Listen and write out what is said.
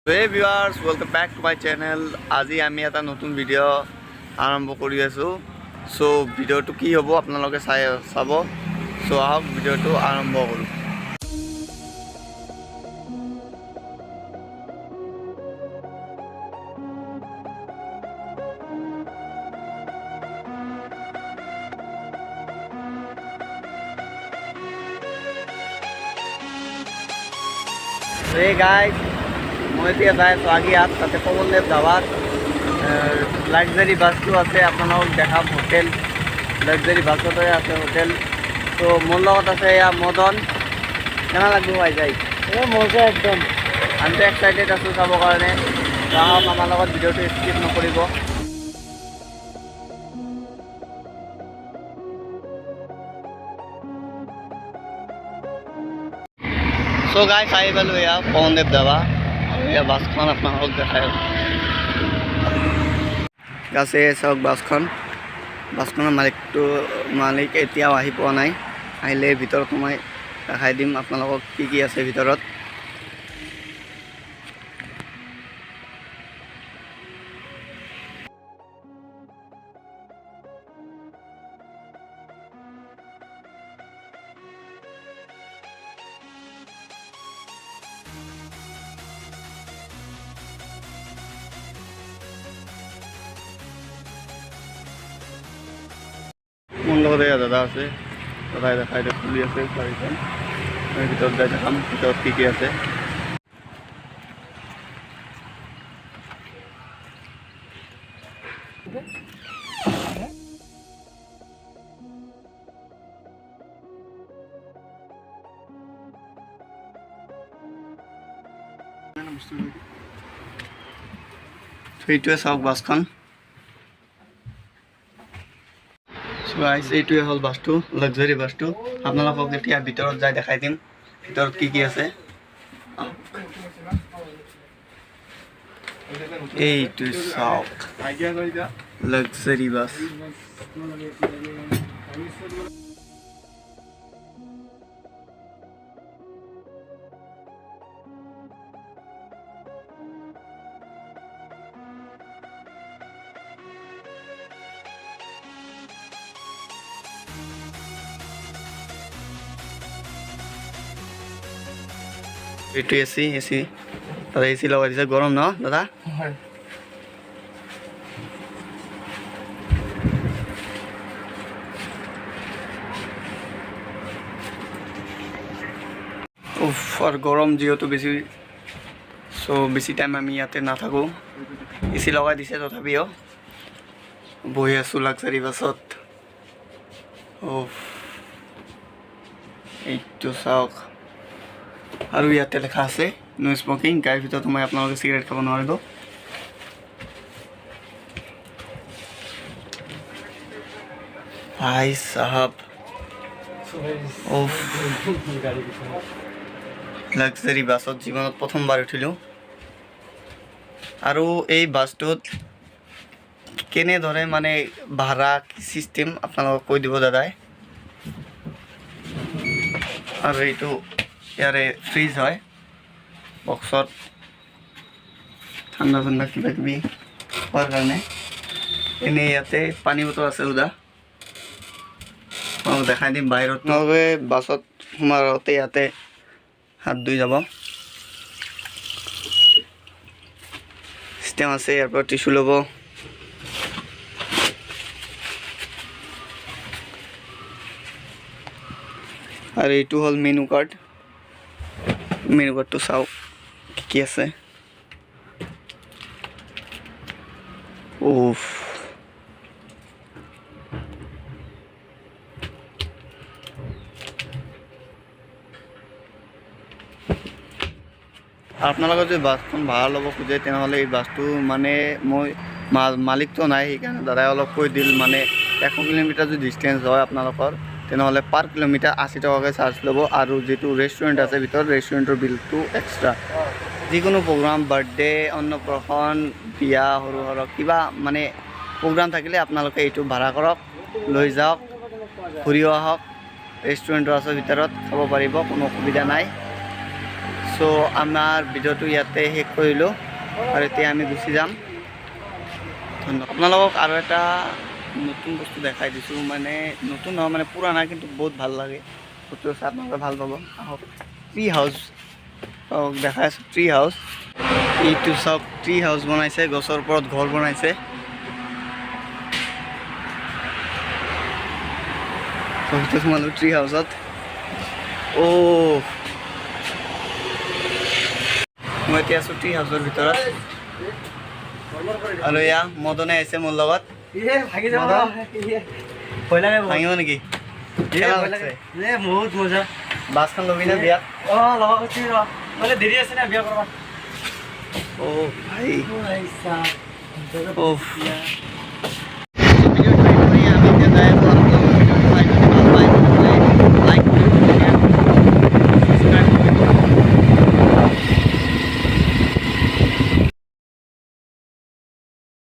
Hey viewers, welcome back to my channel. আজি আমি এটা নতুন ভিডিও আৰম্ভ কৰি আছো। সো ভিডিওটো কি হ'ব আপোনালোকে চাব। সো আহক ভিডিওটো আৰম্ভ কৰো। Hey guys, মই এতিয়া যাই আছো আgiar তাতে pobon thabat লাক্সারি বাসটো আছে আপোনালোক দেখাম হোটেল লাক্সারি বাসতে আছে হোটেল তো মোৰ লগত আছে ইয়া মদন কেনা লাগব ভাই যাই মজা একদম আমি এক্সাইটেড আছো চাব কাৰণে আহক আমাৰ লগত ভিডিওটো স্কিপ নকৰিব So guys, I will be here on the Dava. Yeah, Baskan of my house. Gase Sok Baskan. Baskan Malik Etia Wahiponai. I lay Vitor to my Hadim of Malok Kiki as a Vitorot. মূল্যতে দাদা আছে দাদা দেখাইতে খুলি আছে গাড়ীখন ভিতৰত যাই দেখাম ভিতৰত কি কি আছে এইটোৱে চাওক বাছখন guys, এইটোৱে হল বাসটো লাক্সাৰি বাসটো আপোনালোকক এতিয়া ভিতৰত যাই দেখাই দিম ভিতৰত কি কি আছে এইটো চাওক লাক্সারি বাস এইটো এসি দাদা এসি লগাই দিছে গরম ন দাদা উফ আর গরম যেহেতু বেশি সো বেশি টাইম আমি ইয়াতে নাথাকো এসি লগাই দিছে তথাপিও বহি আছো লাক্সারি বাসত উফ এইটো চাওক আৰু ইয়াতে লেখা আছে নো স্মোকিং গাড়ীৰ ভিতৰত মই আপোনালোকে সিগাৰেট খাব নোৱাৰিব ভাই সাহেব লাক্সাৰি বাছত জীৱনত প্ৰথমবাৰ উঠিলোঁ আৰু এই বাছটোত কেনেদৰে মানে ভাড়া চিষ্টেম আপোনালোকক কৈ দিব দাদাই আৰু এইটো ইয়াৰে ফ্ৰিজ হয় বক্সত ঠাণ্ডা ঠাণ্ডা কিবা কিবি খোৱাৰ কাৰণে এনেই ইয়াতে পানী বটল আছে উদা মই দেখাই দিম বাহিৰত নহ'লে বাছত সোমাওঁতে ইয়াতে হাত ধুই যাব চিষ্টেম আছে ইয়াৰ পৰা টিচু ল'ব আৰু এইটো হ'ল মেনু কাৰ্ডটো চাওক কি আছে উফ আপোনালোকে যদি বাছখন ভাড়া ল'ব খোজে তেনেহ'লে এই বাছটো মানে মই মালিকটো নাই সেইকাৰণে দাদাই অলপ কৈ দিল মানে 100 কিলোমিটাৰ যদি ডিষ্টেঞ্চ হয় আপোনালোকৰ তেনেহ'লে পাৰ কিলোমিটাৰ 80 টকাকৈ চাৰ্জ ল'ব আৰু যেটো ৰেষ্টুৰেণ্ট আছে ভিতৰত ৰেষ্টুৰেণ্টৰ বিলটো এক্সট্ৰা যিকোনো প্ৰগ্ৰাম বাৰ্থডে অন্নপ্ৰসন বিয়া সৰু সৰু কিবা মানে প্ৰগ্ৰাম থাকিলে আপোনালোকে এইটো ভাড়া কৰক লৈ যাওক ঘূৰি আহক ৰেষ্টুৰেণ্টৰ আছে ভিতৰত খাব পাৰিব কোনো অসুবিধা নাই চ' আমাৰ ভিডিঅ'টো ইয়াতে শেষ কৰিলোঁ আৰু এতিয়া আমি গুচি যাম। ধন্যবাদ। আপোনালোকক আৰু এটা নতুন বস্তু দেখাই দিছোঁ, মানে নতুন নহয়, মানে পুৰণা, কিন্তু বহুত ভাল লাগে বস্তু আছে, আপোনালোকে ভাল পাব। আহক, ট্ৰি হাউচ দেখাই আছোঁ। ট্ৰি হাউচ, এইটো চাওক, ট্ৰি হাউচ বনাইছে, গছৰ ওপৰত ঘৰ বনাইছে। তোমালোক ট্ৰি হাউচত মই এতিয়া আছোঁ ট্ৰি হাউচৰ ভিতৰত আৰু এয়া মদনে আহিছে মোৰ লগত। ভাঙিব নেকি? বহুত মজা। বাছখন ল'বি না বিয়াত? মানে দেৰি আছে না বিয়া কৰবা। ভাই